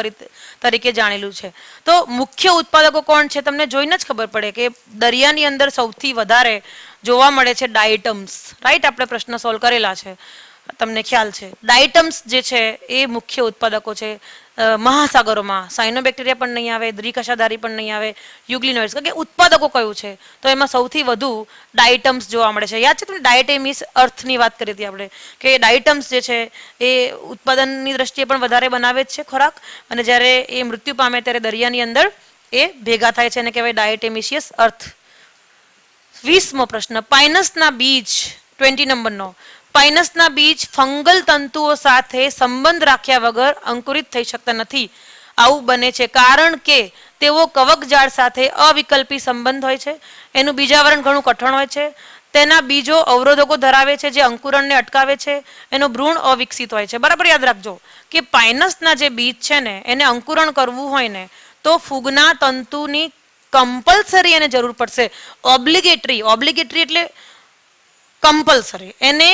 તરીકે જાણેલું છે? તો મુખ્ય ઉત્પાદકો કોણ છે? તમને જોઈને જ ખબર પડે કે દરિયાની અંદર સૌથી વધારે જોવા મળે છે ડાયટમ્સ, રાઈટ. આપણે પ્રશ્ન સોલ્વ કરેલા છે, તમને ખ્યાલ છે. ડાયટમ્સ જે છે એ મુખ્ય ઉત્પાદકો છે મહાસાગરોમાં. સાયનોબેક્ટેરિયા પણ નહીં આવે, દ્વિકશાધારી પણ નહીં આવે, યુગ્લિનોઇડ્સ. કે ઉત્પાદકો કયું છે? તો એમાં સૌથી વધુ ડાયટમ્સ જોવા મળે છે. યાદ છે તમને ડાયટેમિસ અર્થની વાત કરી હતી આપણે કે ડાયટમ્સ જે છે એ ઉત્પાદનની દ્રષ્ટિએ પણ વધારે બનાવે જ છે ખોરાક, અને જ્યારે એ મૃત્યુ પામે ત્યારે દરિયાની અંદર એ ભેગા થાય છે, એને કહેવાય ડાયટેમિશિયસ અર્થ. 20મો પ્રશ્ન, પાઇનસના બીજ, 20 નંબરનો, પાઇનસના બીજ ફંગલ તંતુઓ સાથે સંબંધ રાખ્યા વગર અંકુરિત થઈ શકતા નથી. આવું બને છે કારણ કે તેઓ કવકજાળ સાથે અવિકલ્પી સંબંધ હોય છે. એનું બીજાવરણ ઘણું કઠણ હોય છે. તેના બીજો અવરોધકો ધરાવે છે જે અંકુરણને અટકાવે છે. એનો ભ્રૂણ અવિકસિત હોય છે. બરાબર યાદ રાખજો કે પાઇનસના જે બીજ છે ને એને અંકુરણ કરવું હોય ને તો ફૂગના તંતુની કમ્પલસરી એને જરૂર પડશે. ઓબ્લિગેટરી એટલે કમ્પલસરી. એને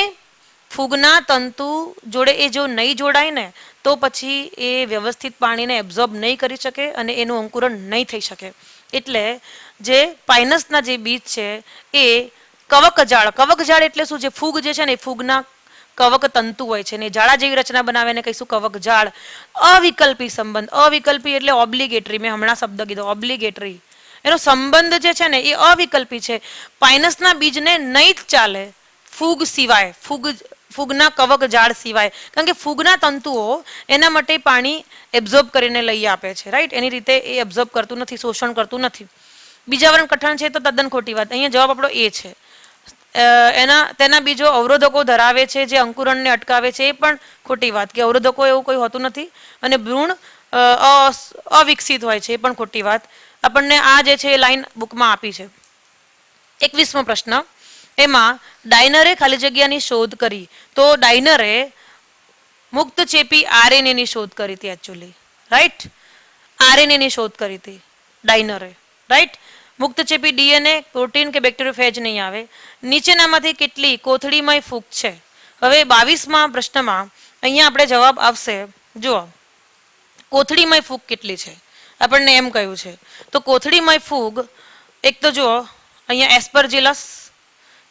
ફૂગના તંતુ જોડે એ જો નહીં જોડાય ને તો પછી એ વ્યવસ્થિત પાણીને એબ્ઝોર્બ નહીં કરી શકે અને એનું અંકુરણ નહીં થઈ શકે. એટલે જે પાઇનસના જે બીજ છે એ કવકજાળ એટલે શું? જે ફૂગ જે છે ને એ ફૂગના કવક તંતુ હોય છે ને જાળા જેવી રચના બનાવે ને કહીશું કવકજાળ. અવિકલ્પી સંબંધ, અવિકલ્પી એટલે ઓબ્લિગેટરી. મેં હમણાં શબ્દ કીધો ઓબ્લિગેટરી. એનો સંબંધ જે છે ને એ અવિકલ્પી છે. પાઇનસના બીજને નહીં જ ચાલે ફૂગ સિવાય. ફૂગના કવક જાળ સિવાય, કારણ કે ફૂગના તંતુઓ એના માટે પાણી એબ્ઝોર્બ કરીને લઈ આપે છે, રાઈટ. એની રીતે એ એબ્ઝોર્બ કરતું નથી, શોષણ કરતું નથી. બીજાવરણ કઠણ છે તો તદ્દન ખોટી વાત. અહીંયા જવાબ આપણો એ છે. તેના બીજો અવરોધકો ધરાવે છે જે અંકુરણને અટકાવે છે, એ પણ ખોટી વાત કે અવરોધકો એવું કોઈ હોતું નથી. અને ભ્રૂણ અવિકસિત હોય છે, એ પણ ખોટી વાત. આપણને આ જે છે એ લાઈન બુકમાં આપી છે. 21મો પ્રશ્ન, એમાં ડાયનરે ખાલી જગ્યાની શોધ કરી. તો ડાયનરે મુક્ત ચેપી આરએનએ ની શોધ કરી હતી એકચ્યુઅલી, રાઈટ. આરએનએ ની શોધ કરી હતી ડાયનરે, રાઈટ. મુક્ત ચેપી ડીએનએ, પ્રોટીન કે બેક્ટેરિયોફેજ નહીં આવે. નીચેનામાંથી કેટલી કોથળીમય ફૂગ છે? હવે 22મા પ્રશ્નમાં અહીંયા આપણે જવાબ આવશે. જુઓ, કોથળીમય ફૂગ કેટલી છે આપણને એમ કહ્યું છે. તો કોથળીમય ફૂગ એક તો જુઓ અહીંયા Aspergillus,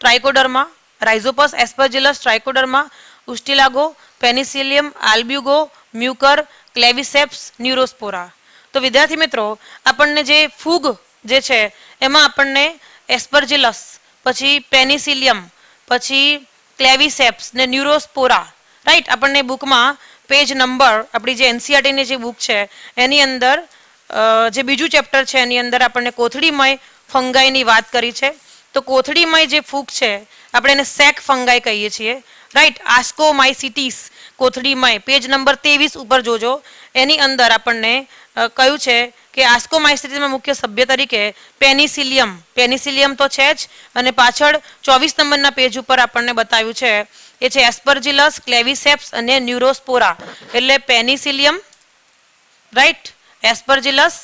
trichoderma, Rhizopus, Aspergillus, trichoderma, ઉસ્ટિલાગો, Penicillium, આલ્બ્યુગો, Mucor, ક્લેવિસેપ્સ, ન્યુરોસ્પોરા. તો વિદ્યાર્થી મિત્રો, આપણને જે ફૂગ જે છે એમાં આપણને એસ્પરજિલસ, પછી પેનિસિલિયમ, પછી ક્લેવિસેપ્સ ને ન્યુરોસ્પોરા, રાઈટ. આપણને બુકમાં પેજ નંબર, આપણી જે એનસીઆરટીની જે બુક છે એની અંદર જે બીજું ચેપ્ટર છે એની અંદર આપણને કોથળીમય ફંગાઈની વાત કરી છે. તો કોથળીમય જે ફૂગ છે આપણે એને સેક ફંગાઈ કહીએ છીએ, રાઈટ. આસ્કોમાઇસિટીસ કોથળીમય, પેજ નંબર 23 ઉપર જોજો. એની અંદર આપણને કહ્યું છે કે આસ્કોમાઇસિટીસમાં મુખ્ય સભ્ય તરીકે પેનિસિલિયમ, પેનિસિલિયમ તો છે જ, અને પાછળ 24 નંબરના પેજ ઉપર આપણને બતાવ્યું છે એ છે એસ્પરજિલસ, ક્લેવિસેપ્સ અને ન્યુરોસ્પોરા. એટલે પેનિસિલિયમ, રાઈટ, એસ્પરજિલસ,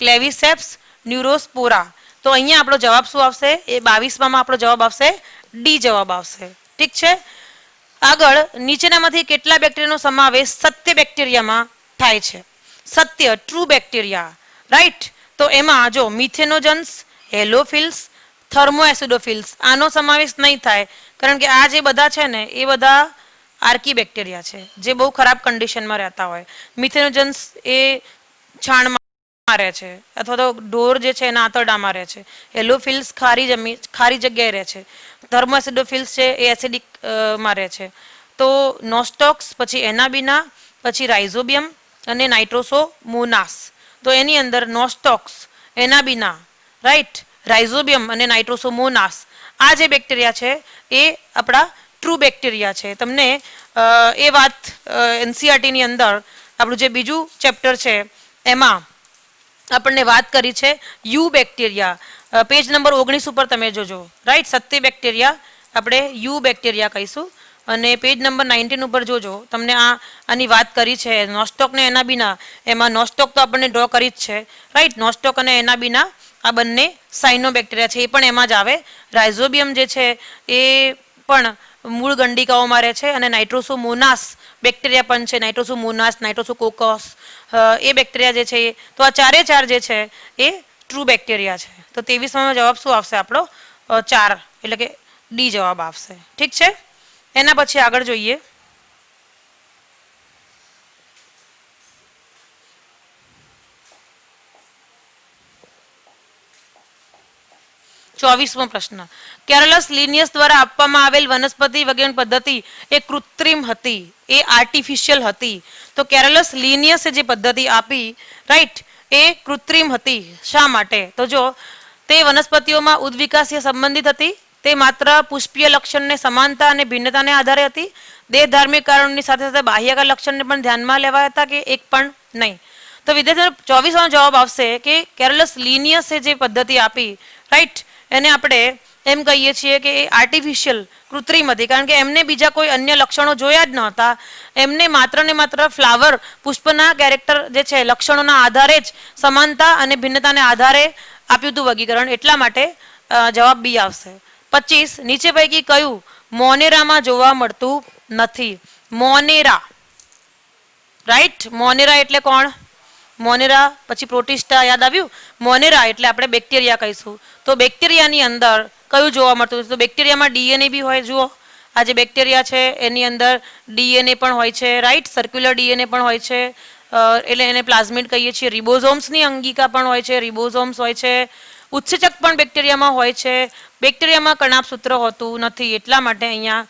ક્લેવિસેપ્સ, ન્યુરોસ્પોરા. તો અહીંયા આપણો જવાબ શું આવશે? એ 22માં આપણો જવાબ આવશે ડી જવાબ આવશે. ઠીક છે. આગળ, નીચેનામાંથી કેટલા બેક્ટેરિયાનો સમાવેશ સત્ય બેક્ટેરિયામાં થાય છે? સત્ય, ટ્રુ બેક્ટેરિયા, રાઈટ. તો એમાં જો મિથેનોજન્સ, હેલોફિલ્સ, થર્મોએસિડોફિલ્સ, આનો સમાવેશ નહીં થાય, કારણ કે આ જે બધા છે ને એ બધા આર્કી બેક્ટેરિયા છે જે બહુ ખરાબ કન્ડિશનમાં રહેતા હોય. મિથેનોજન્સ એ છાણમાં રહે છે, અથવા તો ઢોર જે છે એના આંતરડામાં રહે છે. હેલોફિલ્સ ખારી જગ્યાએ રહે છે. થર્મોએસિડોફિલ્સ છે એ એસિડિક માં રહે છે. તો નોસ્ટોક્સ, પછી એનાબિના, પછી રાઇઝોબિયમ અને નાઇટ્રોસોમોનાસ. તો એની અંદર નોસ્ટોક્સ, એનાબિના, રાઈટ, રાઇઝોબિયમ અને નાઇટ્રોસોમોનાસ, આ જે બેક્ટેરિયા છે એ આપણા ટ્રુ બેક્ટેરિયા છે. તમને એ વાત એનસીઆરટીની અંદર આપણું જે બીજું ચેપ્ટર છે એમાં આપણને વાત કરી છે યુ બેક્ટેરિયા. પેજ નંબર 19 ઉપર તમે જોજો, રાઈટ. સત્ય બેક્ટેરિયા આપણે યુ બેક્ટેરિયા કહીશું. અને પેજ નંબર 19 ઉપર જોજો, તમને આની વાત કરી છે. નોસ્ટોક ને એનાબિના, એમાં નોસ્ટોક તો આપણને ડ્રો કરી જ છે, રાઈટ. નોસ્ટોક અને એનાબિના આ બંને સાઇનો બેક્ટેરિયા છે, એ પણ એમાં જ આવે. રાઇઝોબિયમ જે છે એ પણ મૂળ ગંડિકાઓમાં રહે છે. અને નાઇટ્રોસોમોનાસ બેક્ટેરિયા પણ છે, નાઇટ્રોસોમોનાસ, નાઇટ્રોસોકોકસ, એ બેક્ટેરિયા જે છે. તો આ ચારે ચાર જે છે એ ટ્રુ બેક્ટેરિયા છે. તો 23માં જવાબ શું આવશે આપણો? 4, એટલે કે ડી જવાબ આવશે. ઠીક છે. એના પછી આગળ જોઈએ. ચોવીસમો પ્રશ્ન, કેરલસ લિનિયસ દ્વારા આપવામાં આવેલ વનસ્પતિ વગેરે પદ્ધતિ એ કૃત્રિમ હતી, એ આર્ટિફિશિયલ હતી. તો કેરલસ લિનિયસે જે પદ્ધતિ આપી, રાઈટ, એ કૃત્રિમ હતી. શા માટે? તો જો તે વનસ્પતિઓમાં ઉદ્વિકાસથી સંબંધિત હતી, તે માત્ર પુષ્પીય લક્ષણને સમાનતા અને ભિન્નતાને આધારે હતી, દેહ ધાર્મિક કારણોની સાથે સાથે બાહ્યકાર લક્ષણને પણ ધ્યાનમાં લેવાયા હતા કે એક પણ નહીં. તો વિદ્યાર્થીઓ 24માં જવાબ આવશે કે કેરલસ લિનિયસે જે પદ્ધતિ આપી, રાઈટ, એને આપણે એમ કહીએ છીએ કે એ આર્ટિફિશિયલ, કૃત્રિમ હતી. કારણ કે એમને બીજા કોઈ અન્ય લક્ષણો જોયા જ નહોતા. એમને માત્ર ને માત્ર ફ્લાવર, પુષ્પના કેરેક્ટર જે છે લક્ષણોના આધારે જ સમાનતા અને ભિન્નતાને આધારે આપ્યું હતું વર્ગીકરણ. એટલા માટે જવાબ બી આવશે. 25, નીચે પૈકી કયું મોનેરામાં જોવા મળતું નથી? મોનેરા, રાઈટ. મોનેરા એટલે કોણ? મોનેરા, પછી પ્રોટિસ્ટા, યાદ આવ્યું? મોનેરા એટલે આપણે બેક્ટેરિયા કહીશું. તો બેક્ટેરિયાની અંદર કયું જોવા મળતું? તો બેક્ટેરિયામાં ડીએનએ બી હોય. જુઓ, આ જે બેક્ટેરિયા છે એની અંદર ડીએનએ પણ હોય છે, રાઈટ. સર્ક્યુલર ડીએનએ પણ હોય છે, એટલે એને પ્લાઝમિડ કહીએ છીએ. રિબોઝોમ્સની અંગિકા પણ હોય છે, રિબોઝોમ્સ હોય છે. ઉત્સેચક પણ બેક્ટેરિયામાં હોય છે. બેક્ટેરિયામાં કણાભસૂત્ર હોતું નથી, એટલા માટે અહીંયા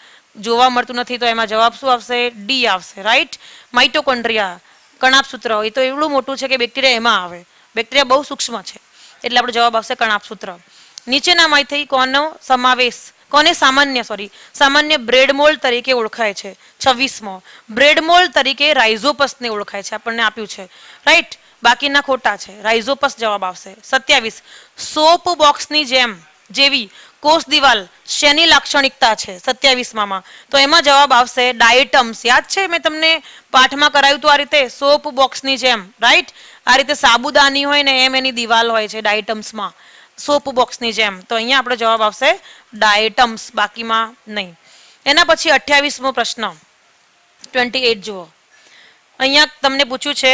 જોવા મળતું નથી, તો એમાં જવાબ શું આવશે? ડી આવશે, રાઈટ. માઇટોકોન્ડ્રિયા, કણાપસૂત્ર, એ તો એટલું મોટું છે કે બેક્ટેરિયા એમાં આવે. બેક્ટેરિયા બહુ સૂક્ષ્મ છે, એટલે આપણો જવાબ આવશે કણાપસૂત્ર. નીચેનામાંથી કોનો સમાવેશ, કોને સામાન્ય બ્રેડ મોલ્ડ તરીકે ઓળખાય છે? 26મો, બ્રેડ મોલ્ડ તરીકે રાઇઝોપસને ઓળખાય છે, આપણને આપ્યું છે, રાઈટ. બાકીના ખોટા છે, રાઇઝોપસ જવાબ આવશે. 27, સોપ બોક્સની જેવી કોષ દિવાલ શેની લાક્ષણિકતા છે? 27માં, તો એમાં જવાબ આવશે ડાયટમ્સ. યાદ છે મેં તમને પાઠમાં કરાવ્યું હતું આ રીતે, સોપ બોક્સની જેમ, રાઈટ. આ રીતે સાબુદાની હોય ને એમ એની દિવાલ હોય છે ડાયટમ્સમાં, સોપ બોક્સની જેમ. તો અહીંયા આપણો જવાબ આવશે ડાયટમ્સ, બાકીમાં નહીં. એના પછી 28મો પ્રશ્ન 28 જુઓ. અહીંયા તમને પૂછ્યું છે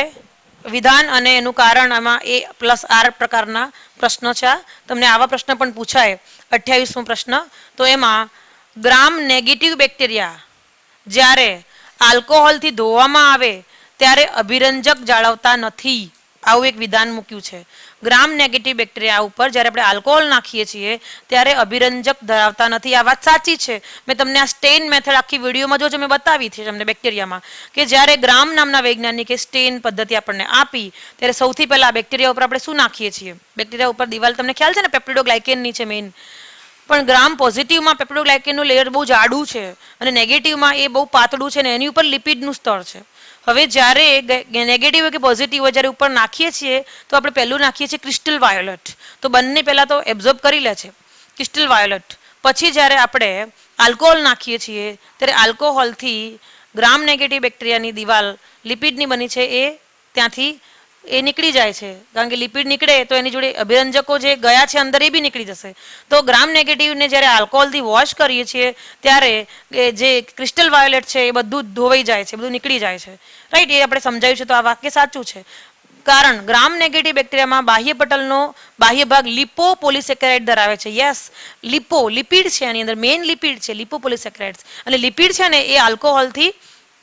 વિધાન અને એનું કારણ, આમાં A+R પ્રકારના પ્રશ્નો છે. તમને આવા પ્રશ્ન પણ પૂછાય. 28મો પ્રશ્ન, તો એમાં ગ્રામ નેગેટિવ બેક્ટેરિયા જ્યારે આલ્કોહોલથી ધોવામાં આવે ત્યારે અભિરંજક જાળવતા નથી, આવું એક વિધાન મૂક્યું છે. ગ્રામ નેગેટિવ બેક્ટેરિયા ઉપર જ્યારે આપણે આલ્કોહોલ નાખીએ છીએ ત્યારે અભિરંજક ધરાવતા નથી. આ વાત સાચી છે. મેં તમને આ સ્ટેન મેથડ આખી વિડીયોમાં જો મેં બતાવી છે તમને બેક્ટેરિયામાં, કે જ્યારે ગ્રામ નામના વૈજ્ઞાનિકે સ્ટેન પદ્ધતિ આપણને આપી ત્યારે સૌથી પહેલા બેક્ટેરિયા ઉપર આપણે શું નાખીએ છીએ? બેક્ટેરિયા ઉપર દિવાલ, તમને ખ્યાલ છે ને, પેપ્ટિડોગ્લાયકેનની છે મેઇન. પણ ગ્રામ પોઝિટિવમાં પેપ્ટિડોગ્લાયકેનનું લેયર બહુ જાડું છે અને નેગેટિવમાં એ બહુ પાતળું છે ને એની ઉપર લિપિડનું સ્તર છે. હવે જ્યારે નેગેટિવ હોય કે પોઝિટિવ હોય, જ્યારે ઉપર નાખીએ છીએ તો આપણે પહેલું નાખીએ છીએ ક્રિસ્ટલ વાયોલેટ, તો બંને પહેલાં તો એબ્ઝોર્બ કરી લે છે ક્રિસ્ટલ વાયોલેટ. પછી જ્યારે આપણે આલ્કોહોલ નાખીએ છીએ ત્યારે આલ્કોહોલથી ગ્રામ નેગેટિવ બેક્ટેરિયાની દિવાલ લિપિડની બની છે એ ત્યાંથી એ નીકળી જાય છે, કારણ કે લિપિડ નીકળે તો એની જોડે અભિરંજકો જે ગયા છે અંદર એ બી નીકળી જશે. તો ગ્રામ નેગેટિવને જ્યારે આલ્કોહોલથી વોશ કરીએ છીએ ત્યારે જે ક્રિસ્ટલ વાયોલેટ છે એ બધું ધોવાઈ જાય છે, બધું નીકળી જાય છે, રાઈટ. એ આપણે સમજાવ્યું છે, તો આ વાક્ય સાચું છે. કારણ ગ્રામ નેગેટિવ બેક્ટેરિયામાં બાહ્ય પટલનો બાહ્ય ભાગ લિપોપોલિસેકેરાઇડ ધરાવે છે. યસ, લિપિડ છે, એની અંદર મેઇન લિપિડ છે લિપોપોલિસેકેરાઇડ્સ, અને લિપિડ છે ને એ આલ્કોહોલથી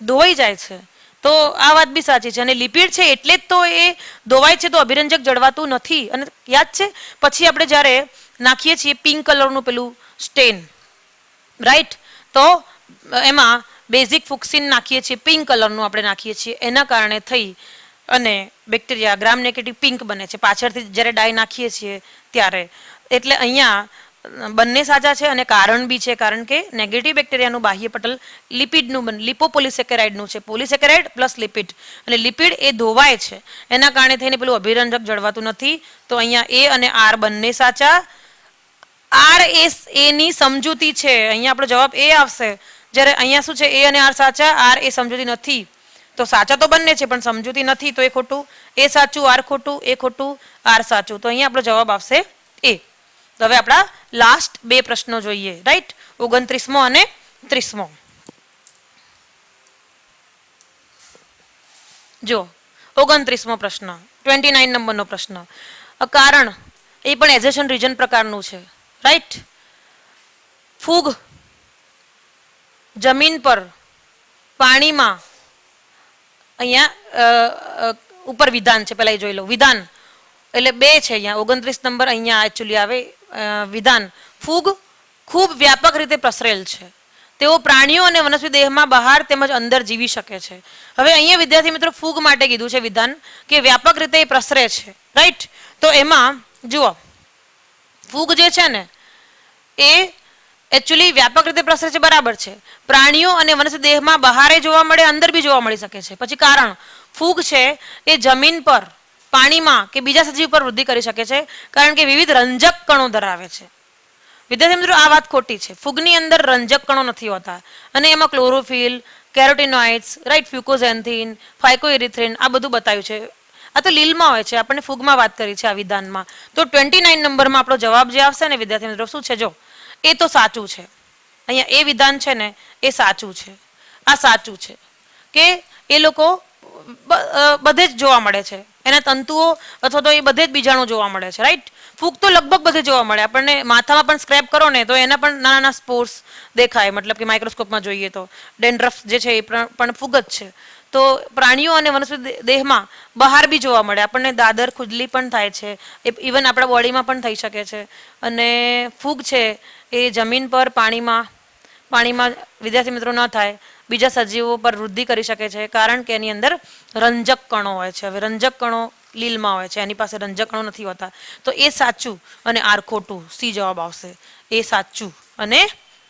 ધોવાઈ જાય છે. તો આ વાત બી સાચી છે, અને લિપિડ છે એટલે જ તો એ ધોવાય છે, તો અભિરંજક જળવાતું નથી. અને યાદ છે પછી આપણે જ્યારે નાખીએ છીએ પિંક કલરનું પેલું સ્ટેન, રાઈટ, તો એમાં બેઝિક ફુક્સિન નાખીએ છીએ, પિંક કલરનું આપણે નાખીએ છીએ, એના કારણે થઈ અને બેક્ટેરિયા ગ્રામ નેગેટિવ પિંક બને છે પાછળથી જ્યારે ડાય નાખીએ છીએ ત્યારે. એટલે અહીંયા બંને સાચા છે અને કારણ બી છે, કારણ કે નેગેટિવ બેક્ટેરિયાનું બાહ્ય પટલ લિપિડનું લિપોપોલિસેકેરાઇડનું છે, પોલિસેકેરાઇડ પ્લસ લિપિડ, અને લિપિડ એ ધોવાય છે એના કારણે થઈને પેલું અભિરંજક જળવાતું નથી. તો અહીંયા એ અને આર બંને સાચા. આર એની સમજૂતી છે, અહીંયા આપણો જવાબ એ આવશે. જ્યારે અહીંયા શું છે, એ અને આર સાચા, આર એ સમજૂતી નથી. તો સાચા તો બંને છે પણ સમજૂતી નથી, તો એ ખોટું. એ સાચું, આર ખોટું, એ ખોટું, આર સાચું. તો અહીંયા આપણો જવાબ આવશે એ. તો હવે આપણા લાસ્ટ બે પ્રશ્નો જોઈએ, રાઈટ. 29મો અને 30મો. જો 29મો પ્રશ્ન, 29 નંબરનો પ્રશ્ન. કારણ એ પણ એઝેશન રીજન પ્રકારનું છે, રાઈટ. ફૂગ જમીન પર, પાણીમાં, અહીંયા ઉપર વિધાન છે, પહેલા એ જોઈ લો. વિધાન એટલે બે છે અહીંયા, 29 નંબર અહીંયા એકચ્યુઅલી આવે વિધાન. ફૂગ ખૂબ વ્યાપક રીતે પ્રસરેલ છે, તેઓ પ્રાણીઓ અને વનસ્પતિ દેહમાં બહાર તેમજ અંદર જીવી શકે છે. હવે અહીંયા વિદ્યાર્થી મિત્રો ફૂગ માટે કીધું છે વિધાન કે વ્યાપક રીતે એ પ્રસરે છે, રાઈટ. તો એમાં જુઓ, ફૂગ જે છે ને એ એકચ્યુઅલી વ્યાપક રીતે પ્રસરે છે, બરાબર છે. પ્રાણીઓ અને વનસ્પતિ દેહમાં બહારે જોવા મળે, અંદર બી જોવા મળી શકે છે. પછી કારણ, ફૂગ છે એ જમીન પર, પાણીમાં કે બીજા સજીવ પર વૃદ્ધિ કરી શકે છે, કારણ કે વિવિધ રંજક કણો ધરાવે છે. વિદ્યાર્થી મિત્રો આ વાત ખોટી છે. ફૂગની અંદર રંજક કણો નથી હોતા, અને એમાં ક્લોરોફિલ, કેરોટીનોઇડ્સ, રાઈટ, ફ્યુકોઝેન્થિન, ફાઇકોઇરિથ્રિન આ બધું બતાવ્યું છે. આ તો લીલમાં હોય છે, આપણને ફૂગમાં વાત કરી છે આ વિધાનમાં. તો 29 નંબરમાં આપણો જવાબ જે આવશે ને વિદ્યાર્થી મિત્રો શું છે, જો એ તો સાચું છે. અહીંયા એ વિધાન છે ને એ સાચું છે. આ સાચું છે કે એ લોકો બધે જ જોવા મળે છે, એના તંતુઓ અથવા તો એ બધે જ બીજાણુ જોવા મળે છે, રાઈટ. ફૂગ તો લગભગ બધે જોવા મળે. આપણને માથામાં પણ સ્ક્રેપ કરો ને તો એના પણ નાના નાના સ્પોર્સ દેખાય, મતલબ કે માઇક્રોસ્કોપમાં જોઈએ તો ડેન્ડ્રફ જે છે એ પણ ફૂગ જ છે. તો પ્રાણીઓ અને વનસ્પતિ દેહમાં બહાર બી જોવા મળે. આપણને દાદર ખુજલી પણ થાય છે, ઇવન આપણા બોડીમાં પણ થઈ શકે છે. અને ફૂગ છે એ જમીન પર, પાણીમાં, પાણીમાં વિદ્યાર્થી મિત્રો ન થાય, બીજા સજીવો પર વૃદ્ધિ કરી શકે છે, કારણ કે એની અંદર રંજક કણો હોય છે. હવે રંજક કણો લીલમાં હોય છે, એની પાસે રંજક કણો નથી હોતા. તો એ સાચું અને આર ખોટું. સી જવાબ આવશે. એ સાચું અને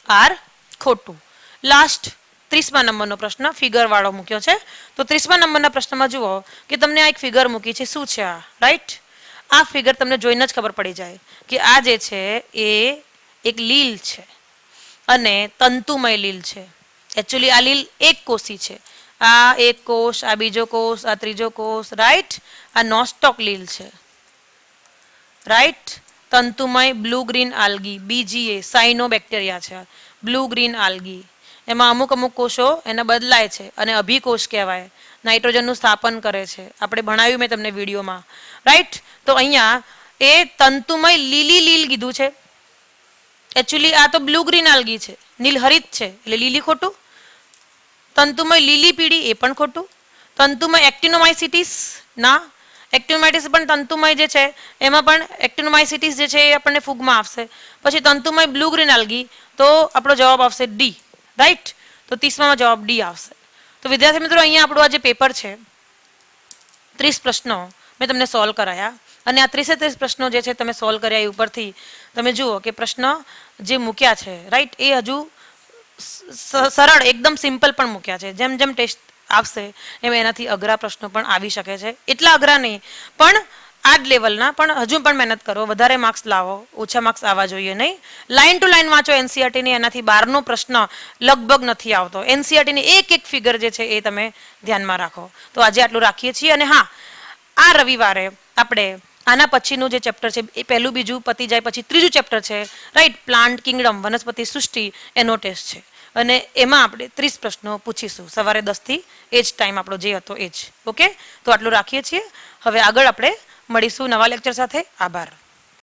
આર ખોટું. લાસ્ટ 30મા નંબરનો પ્રશ્ન ફિગર વાળો મૂક્યો છે. તો 30મા નંબરના પ્રશ્નમાં જુઓ કે તમને આ એક ફિગર મૂકી છે. શું છે આ? રાઈટ, આ ફિગર તમને જોઈને જ ખબર પડી જાય કે આ જે છે એ એક લીલ છે અને તંતુમય લીલ છે. એકચ્યુઅલી આ લીલ એક કોષી છે. આ એક કોષ, આ બીજો કોષ, આ ત્રીજો કોષ. રાઈટ, આ નોસ્ટોક લીલ છે. રાઈટ, તંતુમય blue green algae, BGA cyanobacteria છે. બ્લુ ગ્રીન આલ્ગી, એમાં અમુક અમુક કોષો એના બદલાય છે અને અભિકોષ કહેવાય. નાઇટ્રોજનનું સ્થાપન કરે છે. આપણે ભણાવ્યું મેં તમને વિડીયોમાં. રાઈટ, તો અહીંયા એ તંતુમય લીલી લીલ કીધું છે. એકચ્યુઅલી આ તો બ્લુ ગ્રીન આલ્ગી છે, નીલહરિત છે, એટલે લીલી ખોટું. તંતુમય લીલી પીળી એ પણ ખોટું. તંતુમય એક્ટિનોમાઇસિટીસ ના, એક્ટિનોમાઇસિસ પણ તંતુમય જે છે એમાં પણ એક્ટિનોમાઇસિટીસ જે છે એ આપણને ફૂગમાં આવશે. પછી તંતુમય બ્લુ ગ્રીન આલ્ગી, તો આપણો જવાબ આવશે ડી. રાઈટ, તો 30માં જવાબ ડી આવશે. તો વિદ્યાર્થી મિત્રો અહીંયા આપણું આ જે પેપર છે 30 પ્રશ્નો મેં તમને સોલ્વ કરાયા અને આ 30 પ્રશ્નો જે છે તમે સોલ્વ કર્યા એ ઉપરથી તમે જુઓ કે પ્રશ્ન જે મૂક્યા છે રાઈટ એ હજુ સરળ એકદમ સિમ્પલ પણ મૂક્યા છે. જેમ જેમ ટેસ્ટ આવશે એમ એનાથી અઘરા પ્રશ્નો પણ આવી શકે છે. એટલા અઘરા નહીં પણ આ જ લેવલના, પણ હજુ પણ મહેનત કરો, વધારે માર્ક્સ લાવો, ઓછા માર્ક્સ આવવા જોઈએ નહીં. લાઈન ટુ લાઈન વાંચો એનસીઆરટીની, એનાથી બહારનો પ્રશ્ન લગભગ નથી આવતો. એનસીઆરટીની એક એક ફિગર જે છે એ તમે ધ્યાનમાં રાખો. તો આજે આટલું રાખીએ છીએ અને હા, આ રવિવારે આપણે આના પછીનું જે ચેપ્ટર છે એ પહેલું બીજું પતી જાય પછી ત્રીજું ચેપ્ટર છે રાઈટ, પ્લાન્ટ કિંગડમ, વનસ્પતિ સૃષ્ટિ, એનો ટેસ્ટ છે અને એમાં આપણે 30 પ્રશ્નો પૂછીશું સવારે 10 થી. એ જ ટાઈમ આપણો જે હતો એ જ. ઓકે, તો આટલું રાખીએ છીએ. હવે આગળ આપણે મળીશું નવા લેક્ચર સાથે. આભાર.